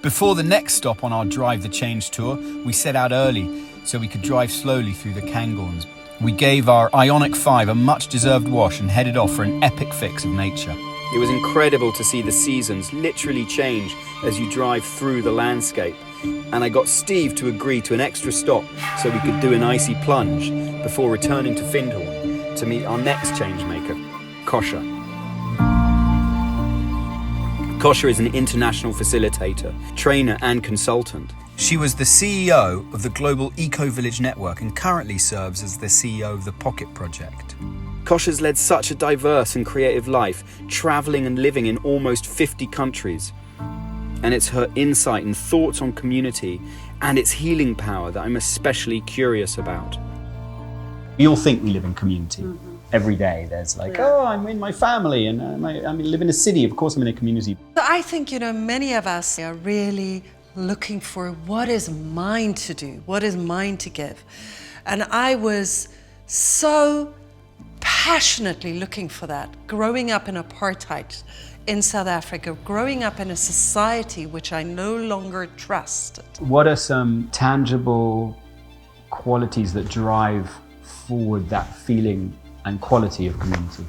Before the next stop on our Drive the Change tour, we set out early so we could drive slowly through the Cairngorms. We gave our IONIQ 5 a much-deserved wash and headed off for an epic fix of nature. It was incredible to see the seasons literally change as you drive through the landscape. And I got Steve to agree to an extra stop so we could do an icy plunge before returning to Findhorn to meet our next changemaker, Kosha. Kosha is an international facilitator, trainer and consultant. She was the CEO of the global Ecovillage network and currently serves as the CEO of the Pocket Project. Kosha's led such a diverse and creative life, traveling and living in almost 50 countries. And it's her insight and thoughts on community and its healing power that I'm especially curious about. We all think we live in community. Every day there's like, oh, I'm in my family and I live in a city, of course I'm in a community. I think, many of us are really looking for what is mine to do, what is mine to give. And I was so passionately looking for that, growing up in apartheid in South Africa, growing up in a society which I no longer trusted. What are some tangible qualities that drive forward that feeling and quality of community?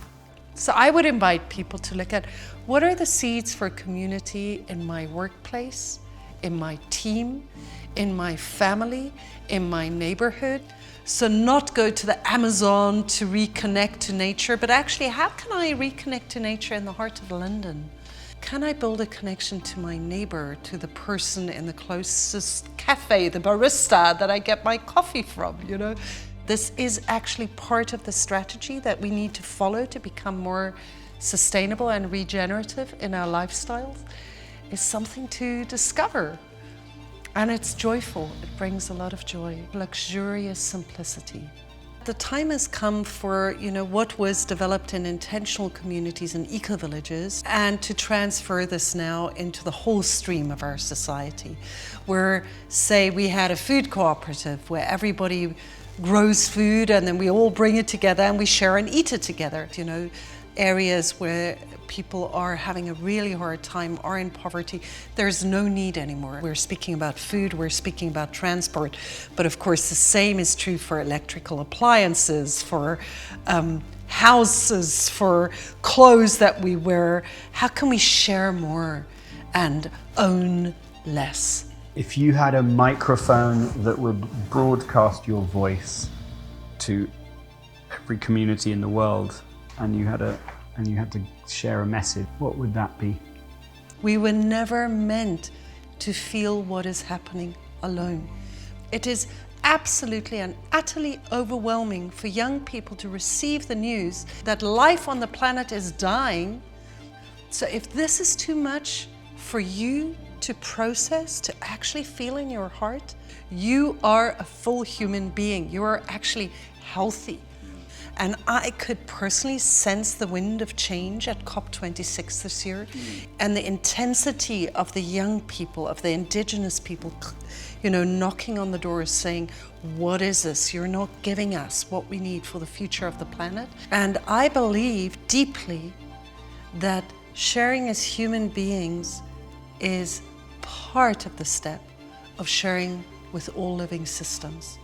So I would invite people to look at what are the seeds for community in my workplace, in my team, in my family, in my neighborhood. So not go to the Amazon to reconnect to nature, but actually how can I reconnect to nature in the heart of London? Can I build a connection to my neighbor, to the person in the closest cafe, the barista that I get my coffee from, This is actually part of the strategy that we need to follow to become more sustainable and regenerative in our lifestyles, is something to discover. And it's joyful, it brings a lot of joy, luxurious simplicity. The time has come for, what was developed in intentional communities and eco-villages, and to transfer this now into the whole stream of our society, where, say, we had a food cooperative where everybody grows food and then we all bring it together and we share and eat it together. Areas where people are having a really hard time, are in poverty, there's no need anymore. We're speaking about food, we're speaking about transport, but of course the same is true for electrical appliances, for houses, for clothes that we wear. How can we share more and own less? If you had a microphone that would broadcast your voice to every community in the world, and you had to share a message, what would that be? We were never meant to feel what is happening alone. It is absolutely and utterly overwhelming for young people to receive the news that life on the planet is dying. So if this is too much for you to process, to actually feel in your heart, you are a full human being. You are actually healthy. And I could personally sense the wind of change at COP26 this year, and the intensity of the young people, of the indigenous people, knocking on the doors saying, what is this? You're not giving us what we need for the future of the planet. And I believe deeply that sharing as human beings is part of the step of sharing with all living systems.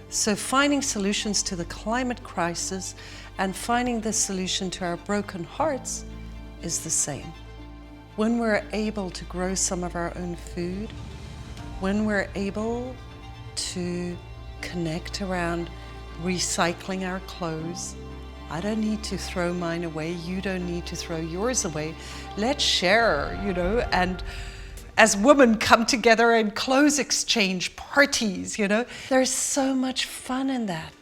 So finding solutions to the climate crisis and finding the solution to our broken hearts is the same. When we're able to grow some of our own food, when we're able to connect around recycling our clothes, I don't need to throw mine away, you don't need to throw yours away. Let's share, and as women come together and clothes exchange parties, There's so much fun in that.